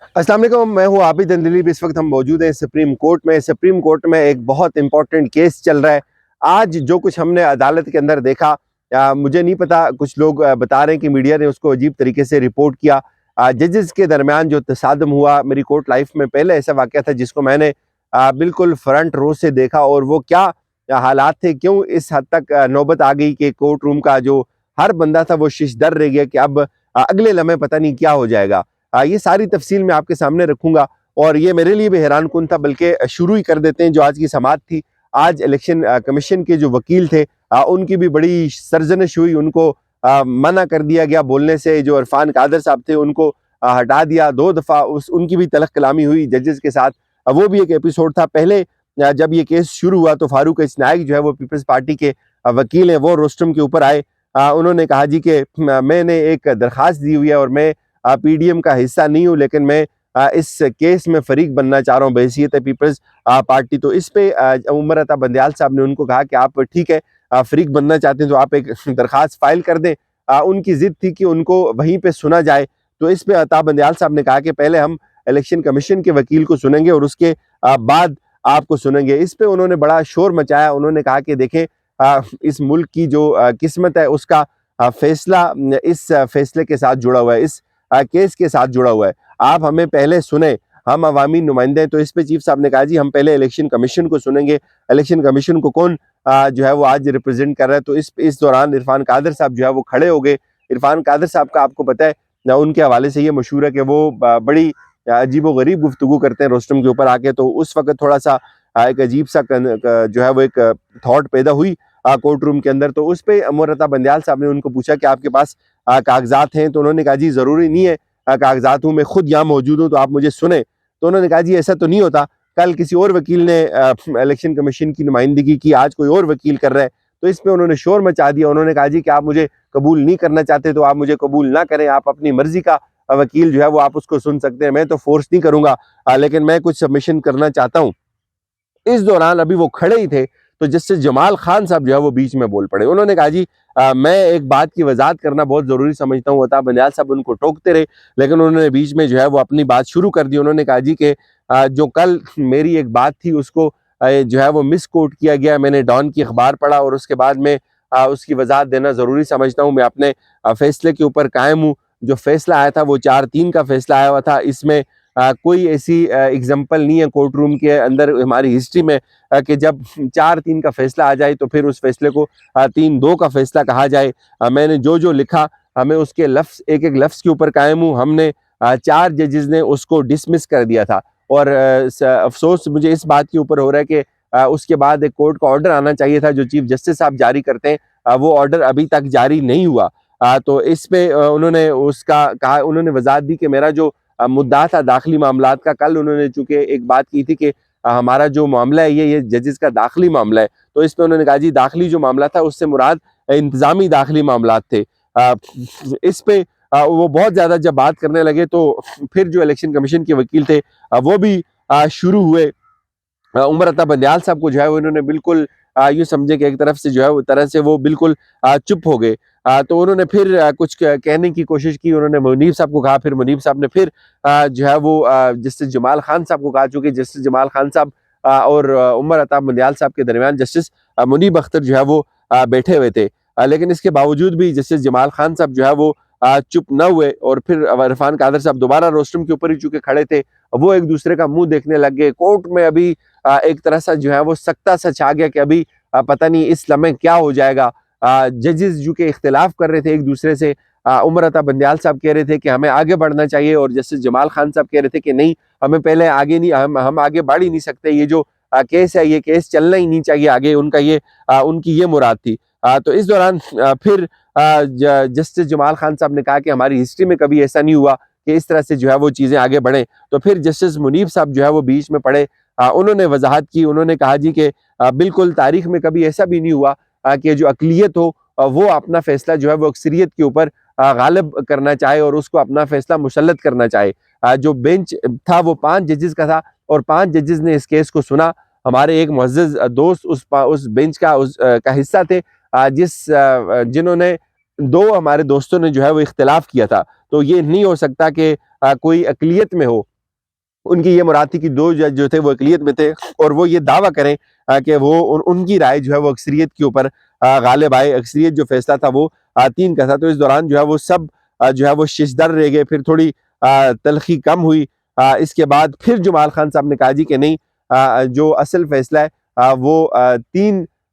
अस्सलाम वालेकुम, मैं हूँ आबिद अंदलीब। इस वक्त हम मौजूद हैं सुप्रीम कोर्ट में। सुप्रीम कोर्ट में एक बहुत इंपॉर्टेंट केस चल रहा है। आज जो कुछ हमने अदालत के अंदर देखा, मुझे नहीं पता, कुछ लोग बता रहे हैं कि मीडिया ने उसको अजीब तरीके से रिपोर्ट किया। जजेस के दरमियान जो तसादम हुआ, मेरी कोर्ट लाइफ में पहले ऐसा वाक़या था जिसको मैंने बिल्कुल फ्रंट रो से देखा, और वो क्या हालात थे, क्यों इस हद तक नौबत आ गई कि कोर्ट रूम का जो हर बंदा था वो शिशदर रह गया कि अब अगले लम्हे पता नहीं क्या हो जाएगा। ये सारी तफसील मैं आपके सामने रखूंगा, और ये मेरे लिए भी हैरान कुन था। बल्कि शुरू ही कर देते हैं जो आज की समाअत थी। आज इलेक्शन कमीशन के जो वकील थे, उनकी भी बड़ी सरजनिश हुई। उनको मना कर दिया गया बोलने से। जो इरफान कादर साहब थे उनको हटा दिया। 2 दफ़ा उनकी भी तलख कलामी हुई जजेस के साथ। वो भी एक एपिसोड था। पहले जब ये केस शुरू हुआ तो फारूक इसनायक जो है वो पीपल्स पार्टी के वकील हैं, वो रोस्टम के ऊपर आए। उन्होंने कहा जी कि मैंने एक दरख्वास्त दी हुई है और मैं पीडीएम का हिस्सा नहीं हूँ, लेकिन मैं इस केस में फरीक बनना चाह रहा हूँ बहैसियत पीपल्स पार्टी। तो इस पे उमर अता बंदयाल साहब ने उनको कहा कि आप ठीक है, फरीक बनना चाहते हैं तो आप एक दरख्वास्त फाइल कर दें। उनकी जिद थी कि उनको वहीं पे सुना जाए। तो इस पे अता बंदयाल साहब ने कहा कि पहले हम इलेक्शन कमीशन के वकील को सुनेंगे और उसके बाद आपको सुनेंगे। इस पे उन्होंने बड़ा शोर मचाया। उन्होंने कहा कि देखें, इस मुल्क की जो किस्मत है उसका फैसला इस फैसले के साथ जुड़ा हुआ है, इस केस के साथ जुड़ा हुआ है। आप हमें पहले सुने, हम अवामी नुमाइंदे हैं। तो इस पे चीफ साहब ने कहा जी हम पहले इलेक्शन कमीशन को सुनेंगे। इलेक्शन कमीशन को कौन जो है वो आज रिप्रेजेंट कर रहा है। तो इस दौरान इरफान कादर साहब जो है वो खड़े हो गए। इरफान कादर साहब का आपको पता है ना, उनके हवाले से ये मशहूर है कि वो बड़ी अजीब व गरीब गुफ्तगू करते हैं रोस्टम के ऊपर आके। तो उस वक्त थोड़ा सा एक अजीब सा जो है वो एक थॉट पैदा हुई कोर्ट रूम के अंदर। तो उस पर अमरता बंदयाल साहब ने उनको पूछा कि आपके पास कागजात हैं। तो उन्होंने कहा जी ज़रूरी नहीं है कागजात हूँ, मैं खुद यहाँ मौजूद हूँ तो आप मुझे सुने। तो उन्होंने कहा जी ऐसा तो नहीं होता, कल किसी और वकील ने इलेक्शन कमीशन की नुमाइंदगी की, आज कोई और वकील कर रहा है। तो इस पे उन्होंने शोर मचा दिया। उन्होंने कहा जी कि आप मुझे कबूल नहीं करना चाहते तो आप मुझे कबूल ना करें, आप अपनी मर्जी का वकील जो है वो आप उसको सुन सकते हैं, मैं तो फोर्स नहीं करूंगा, लेकिन मैं कुछ सबमिशन करना चाहता हूँ। इस दौरान अभी वो खड़े ही थे तो जस्टिस जमाल खान साहब जो है वो बीच में बोल पड़े। उन्होंने कहा जी मैं एक बात की वजाहत करना बहुत जरूरी समझता हूँ। अता बंदयाल साहब उनको टोकते रहे, लेकिन उन्होंने बीच में जो है वो अपनी बात शुरू कर दी। उन्होंने कहा जी कि जो कल मेरी एक बात थी उसको जो है वो मिस कोट किया गया। मैंने डॉन की अखबार पढ़ा और उसके बाद में उसकी वजाहत देना जरूरी समझता हूँ। मैं अपने फैसले के ऊपर कायम हूँ। जो फैसला आया था वो 4-3 का फैसला आया हुआ था। इसमें कोई ऐसी एग्जाम्पल नहीं है कोर्ट रूम के अंदर हमारी हिस्ट्री में कि जब 4-3 का फैसला आ जाए तो फिर उस फैसले को 3-2 का फैसला कहा जाए। मैंने जो जो लिखा, हमें उसके लफ्ज, एक एक लफ्ज के ऊपर कायम हूँ। हमने 4 जजेस ने उसको डिसमिस कर दिया था। और अफसोस मुझे इस बात के ऊपर हो रहा है कि उसके बाद एक कोर्ट का ऑर्डर आना चाहिए था जो चीफ जस्टिस साहब जारी करते हैं, वो ऑर्डर अभी तक जारी नहीं हुआ। तो इस पे उन्होंने उसका कहा, उन्होंने वजाहत दी कि मेरा जो मुद्दा था दाखिली मामलात का, कल उन्होंने चूंकि एक बात की थी कि हमारा जो मामला है ये जजेस का दाखिली मामला है। तो इस पे उन्होंने कहा जी दाखिली जो मामला था उससे मुराद इंतजामी दाखिली मामलात थे। इस पे वो बहुत ज्यादा जब बात करने लगे तो फिर जो इलेक्शन कमीशन के वकील थे वो भी शुरू हुए। उमर अता बंदयाल साहब को जो है उन्होंने बिल्कुल यूं समझे कि एक तरफ से जो है वो तरह से वो बिल्कुल चुप हो गए। तो उन्होंने फिर कुछ कहने की कोशिश की। उन्होंने मुनीब साहब को कहा, फिर मुनीब साहब ने फिर जो है वो जस्टिस जमाल खान साहब को कहा। चूंकि जस्टिस जमाल खान साहब और उमर अता बंदयाल साहब के दरमियान जस्टिस मुनीब अख्तर जो है वो बैठे हुए थे। लेकिन इसके बावजूद भी जस्टिस जमाल खान साहब जो है वो चुप न हुए, और फिर इरफान कादर साहब दोबारा रोस्टम के ऊपर ही चूंकि खड़े थे, वो एक दूसरे का मुंह देखने लग गए। कोर्ट में अभी एक तरह से जो है वो सख्ता सा छा गया कि अभी पता नहीं इस लम्हे क्या हो जाएगा। जजेस जो के इख्तिलाफ कर रहे थे एक दूसरे से। उमर अता बंदयाल साहब कह रहे थे कि हमें आगे बढ़ना चाहिए, और जस्टिस जमाल खान साहब कह रहे थे कि नहीं, हमें पहले आगे नहीं, हम आगे बढ़ ही नहीं सकते, ये जो केस है ये केस चलना ही नहीं चाहिए आगे। उनका ये उनकी ये मुराद थी। तो इस दौरान फिर जस्टिस जमाल खान साहब ने कहा कि हमारी हिस्ट्री में कभी ऐसा नहीं हुआ कि इस तरह से जो है वो चीजें आगे बढ़े। तो फिर जस्टिस मुनीब साहब जो है वो बीच में पड़े। उन्होंने वजाहत की। उन्होंने कहा जी कि बिल्कुल तारीख में कभी ऐसा भी नहीं हुआ कि जो अकलियत हो वो अपना फैसला जो है वो अक्सरियत के ऊपर गालिब करना चाहे और उसको अपना फैसला मुसल्लत करना चाहे। जो बेंच था वो 5 जजेस का था, और 5 जजेस ने इस केस को सुना। हमारे एक मुअज़्ज़ज़ दोस्त उस बेंच का का हिस्सा थे, जिन्होंने 2 हमारे दोस्तों ने जो है वो इख्तिलाफ किया था। तो ये नहीं हो सकता कि कोई अकलियत में हो उनकी ये मुराद थी कि दो जज जो थे वो अक़लियत में थे और वो ये दावा करें कि वो उनकी राय जो है वो अक्सरियत के ऊपर गालिब आए, अक्सरियत जो फैसला था वो 3 का था। तो इस दौरान जो है वो सब जो है वो शिशदर रह गए। फिर थोड़ी तलखी कम हुई। इसके बाद फिर जमाल खान साहब ने कहा जी कि नहीं, जो असल फैसला है वो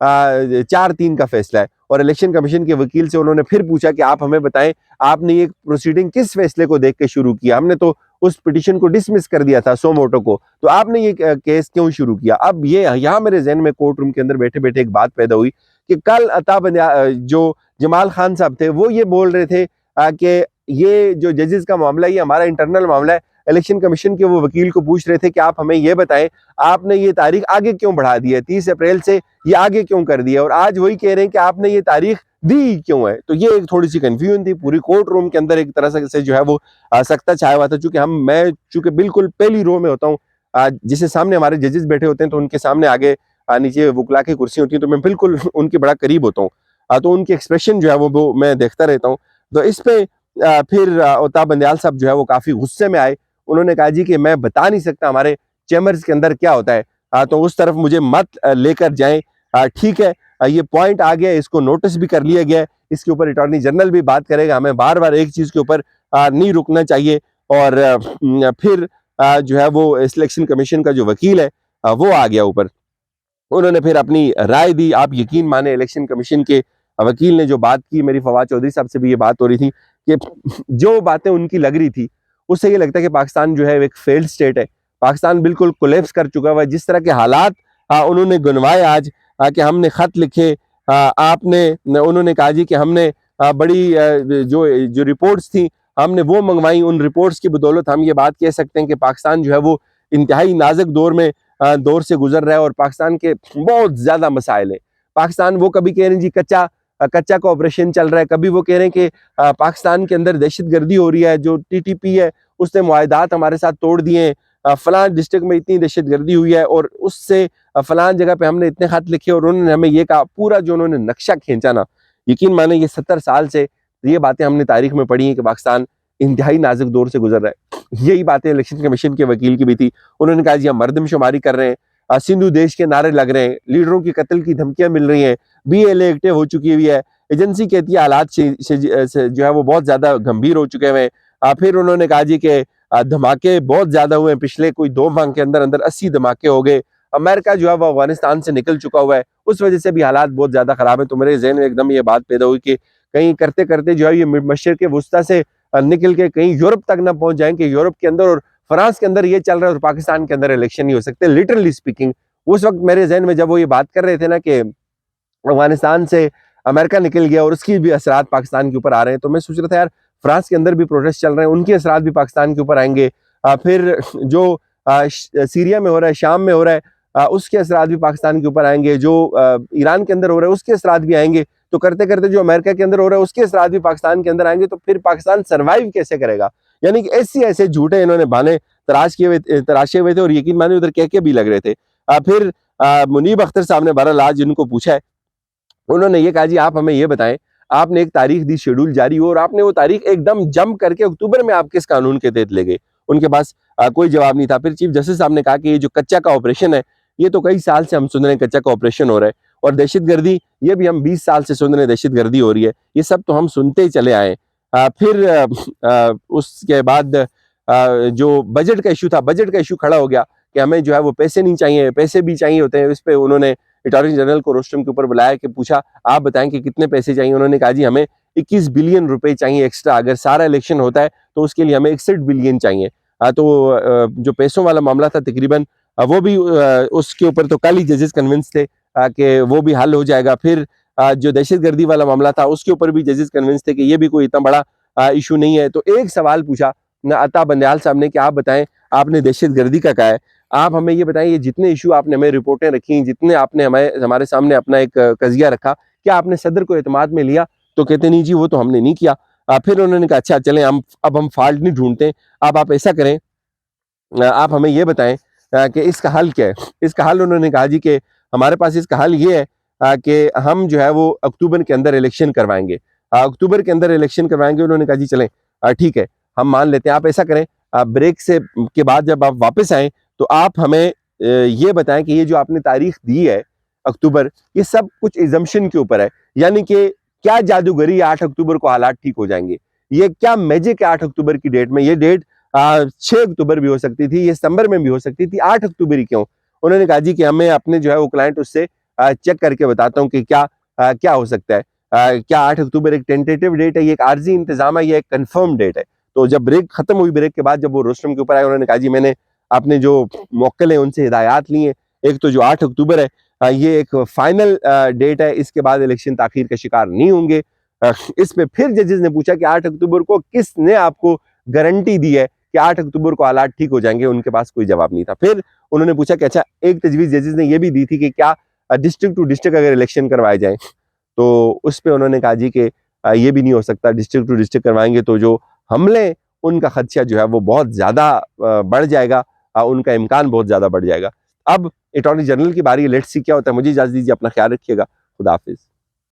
4-3 का फैसला है। और इलेक्शन कमीशन के वकील से उन्होंने फिर पूछा कि आप हमें बताएं, आपने ये प्रोसीडिंग किस फैसले को देख के शुरू किया? हमने तो उस पिटीशन को डिसमिस कर दिया था सो मोटो को, तो आपने ये केस क्यों शुरू किया? अब ये यहाँ मेरे जहन में कोर्ट रूम के अंदर बैठे बैठे एक बात पैदा हुई कि कल जो जमाल खान साहब थे वो ये बोल रहे थे कि ये जो जजेस का मामला है ये हमारा इंटरनल मामला है। इलेक्शन कमीशन के वो वकील को पूछ रहे थे कि आप हमें ये बताएं, आपने ये तारीख आगे क्यों बढ़ा दी है, 30 अप्रैल से ये आगे क्यों कर दिया? और आज वही कह रहे हैं कि आपने ये तारीख दी क्यों है? तो ये एक थोड़ी सी कंफ्यूजन थी पूरी कोर्ट रूम के अंदर। एक तरह से जो है वो सख्ता छाया हुआ था। चूंकि मैं चूंकि बिल्कुल पहली रो में होता हूँ, जिससे सामने हमारे जजेस बैठे होते हैं, तो उनके सामने आगे नीचे वकला की कुर्सी होती है, तो मैं बिल्कुल उनके बड़ा करीब होता हूँ। तो उनके एक्सप्रेशन जो है वो मैं देखता रहता हूँ। तो इस पे फिर अल्ताफ बंदयाल साहब जो है वो काफी गुस्से में आए। उन्होंने कहा जी कि मैं बता नहीं सकता हमारे चैम्बर्स के अंदर क्या होता है, तो उस तरफ मुझे मत लेकर जाएं। ठीक है, ये पॉइंट आ गया, इसको नोटिस भी कर लिया गया है, इसके ऊपर अटॉर्नी जनरल भी बात करेगा, हमें बार बार एक चीज के ऊपर नहीं रुकना चाहिए। और फिर जो है वो इलेक्शन कमीशन का जो वकील है वो आ गया ऊपर। उन्होंने फिर अपनी राय दी। आप यकीन माने, इलेक्शन कमीशन के वकील ने जो बात की, मेरी फवाद चौधरी साहब से भी ये बात हो रही थी कि जो बातें उनकी लग रही थी उससे ये लगता है कि पाकिस्तान जो है एक फेल्ड स्टेट है, पाकिस्तान बिल्कुल कोलैप्स कर चुका हुआ है। जिस तरह के हालात उन्होंने गिनवाए आज, कि हमने खत लिखे, उन्होंने कहा जी कि हमने बड़ी जो जो रिपोर्ट्स थी हमने वो मंगवाई, उन रिपोर्ट्स की बदौलत हम ये बात कह सकते हैं कि पाकिस्तान जो है वो इंतहाई नाजुक दौर से गुजर रहा है और पाकिस्तान के बहुत ज्यादा मसाइल है। पाकिस्तान वो कभी कह रहे हैं जी कच्चा का ऑपरेशन चल रहा है, कभी वो कह रहे हैं कि पाकिस्तान के अंदर दहशतगर्दी हो रही है, जो टीटीपी है उसने मुआहदात हमारे साथ तोड़ दिए हैं, फलां डिस्ट्रिक्ट में इतनी दहशतगर्दी हुई है और उससे फलां जगह पे हमने इतने खत लिखे और उन्होंने हमें ये कहा। पूरा जो उन्होंने नक्शा खींचा ना, यकीन माने ये 70 साल से ये बातें हमने तारीख में पढ़ी हैं कि पाकिस्तान इंतहाई नाजुक दौर से गुजर रहा है। यही बातें इलेक्शन कमीशन के वकील की भी थी। उन्होंने कहा जी हम मर्दमशुमारी कर रहे हैं, सिंधु देश के नारे लग रहे हैं, लीडरों की कत्ल की धमकियां मिल रही हैं, BLA एक्टिव हो चुकी हुई है, एजेंसी कहती है हालात से जो है वो बहुत ज्यादा गंभीर हो चुके हुए हैं। फिर उन्होंने कहा जी कि धमाके बहुत ज्यादा हुए हैं, पिछले कोई 2 माह के अंदर अंदर 80 धमाके हो गए, अमेरिका जो है वो अफगानिस्तान से निकल चुका हुआ है, उस वजह से भी हालात बहुत ज्यादा खराब है। तो मेरे जहन में एकदम ये बात पैदा हुई कि कहीं करते करते जो है ये मशरिक वुस्ता से निकल के कहीं यूरोप तक ना पहुंच जाएं कि यूरोप के अंदर और फ्रांस के अंदर ये चल रहा है और पाकिस्तान के अंदर इलेक्शन नहीं हो सकते। लिटरली स्पीकिंग उस वक्त मेरे जहन में जब वो ये बात कर रहे थे ना कि अफगानिस्तान से अमेरिका निकल गया और उसकी भी असरात पाकिस्तान के ऊपर आ रहे हैं, तो मैं सोच रहा था यार फ्रांस के अंदर भी प्रोटेस्ट चल रहे हैं, उनके असरात भी पाकिस्तान के ऊपर आएंगे। फिर जो सीरिया में हो रहा है, शाम में हो रहा है, उसके असरात भी पाकिस्तान के ऊपर आएंगे, जो ईरान के अंदर हो रहा है उसके असरात भी आएंगे। तो करते करते जो अमेरिका के अंदर हो रहा है उसके असरात भी पाकिस्तान के अंदर आएंगे, तो फिर पाकिस्तान सर्वाइव कैसे करेगा? यानी कि ऐसे झूठे इन्होंने बहाने तराशे हुए थे और यकीन माने उधर कह के भी लग रहे थे। फिर मुनीब अख्तर साहब ने बहरहाल आज इनको पूछा है, उन्होंने ये कहा जी आप हमें ये बताएं, आपने एक तारीख दी, शेड्यूल जारी हो और आपने वो तारीख एकदम जंप करके अक्टूबर में आप किस कानून के तहत ले गए? उनके पास कोई जवाब नहीं था। फिर चीफ जस्टिस साहब ने कहा कि ये जो कच्चा का ऑपरेशन है ये तो कई साल से हम सुन रहे हैं कच्चा का ऑपरेशन हो रहा है, और दहशतगर्दी ये भी हम 20 साल से सुन रहे हैं दहशतगर्दी हो रही है, ये सब तो हम सुनते ही चले आए। फिर उसके बाद जो बजट का इशू था, बजट का इशू खड़ा हो गया कि हमें जो है वो पैसे नहीं चाहिए, पैसे भी चाहिए होते हैं। इस पे उन्होंने अटॉर्नी जनरल को रोस्टम के ऊपर बुलाया कि पूछा आप बताएं कि कितने पैसे चाहिए। उन्होंने कहा जी हमें 21 बिलियन रुपए चाहिए एक्स्ट्रा, अगर सारा इलेक्शन होता है तो उसके लिए हमें 61 बिलियन चाहिए। तो जो पैसों वाला मामला था तकरीबन वो भी उसके ऊपर तो कल ही जजेस कन्विंस थे कि वो भी हल हो जाएगा। फिर जो दहशतगर्दी वाला मामला था उसके ऊपर भी जजेस कन्विंस थे कि ये भी कोई इतना बड़ा इशू नहीं है। तो एक सवाल पूछा अल्ताफ बंदयाल साहब ने कि आप बताएं, आपने दहशतगर्दी का कहा है, आप हमें ये बताएं ये जितने इशू आपने हमें रिपोर्टें रखी, जितने आपने हमारे सामने अपना एक कजिया रखा, क्या आपने सदर को एतमाद में लिया? तो कहते नहीं जी वो तो हमने नहीं किया। फिर उन्होंने कहा अच्छा चलें हम फाल्ट नहीं ढूंढते, अब आप ऐसा करें, आप हमें ये बताएं कि इसका हल क्या है? इसका हल उन्होंने कहा जी कि हमारे पास इसका हल ये है कि हम जो है वो अक्टूबर के अंदर इलेक्शन करवाएंगे, अक्टूबर के अंदर इलेक्शन करवाएंगे। उन्होंने कहा जी चलें ठीक है हम मान लेते हैं, आप ऐसा करें ब्रेक से के बाद जब आप वापस आए तो आप हमें ये बताएं कि ये जो आपने तारीख दी है अक्टूबर, ये सब कुछ इजम्पशन के ऊपर है, यानी कि क्या जादूगरी 8 अक्टूबर को हालात ठीक हो जाएंगे, ये क्या मैजिक है 8 अक्टूबर की डेट में। ये डेट 6 अक्टूबर भी हो सकती थी, ये सितंबर में भी हो सकती थी, 8 अक्टूबर ही क्यों। उन्होंने कहा जी कि हमें अपने जो है वो क्लाइंट उससे चेक करके बताता हूँ कि क्या हो सकता है। क्या 8 अक्टूबर एक टेंटेटिव डेट है, ये एक आर्जी इंतजाम है, ये एक कंफर्म डेट है। तो जब ब्रेक खत्म हुई, ब्रेक के बाद जब वो रोस्टरम के ऊपर आए, उन्होंने कहा जी मैंने अपने जो मौक्किल है उनसे हिदायत ली है, एक तो जो 8 अक्टूबर है ये एक फाइनल डेट है, इसके बाद इलेक्शन ताखीर का शिकार नहीं होंगे। इस पे फिर जजेस ने पूछा कि 8 अक्टूबर को किसने आपको गारंटी दी है कि 8 अक्टूबर को हालात ठीक हो जाएंगे। उनके पास कोई जवाब नहीं था। फिर उन्होंने पूछा कि अच्छा, एक तजवीज़ जजेस ने यह भी दी थी कि क्या डिस्ट्रिक्ट टू डिस्ट्रिक्ट अगर इलेक्शन करवाए जाए, तो उस पर उन्होंने कहा जी कि ये भी नहीं हो सकता, डिस्ट्रिक्ट टू डिस्ट्रिक्ट करवाएंगे तो जो हमले उनका खदशा जो है वो बहुत ज़्यादा बढ़ जाएगा, उनका इम्कान बहुत ज़्यादा बढ़ जाएगा। अब अटॉर्नी जनरल की बारी है, लेट्स सी क्या होता है। मुझे इजाज़त दीजिए, अपना ख्याल रखिएगा, खुदा हाफिज़।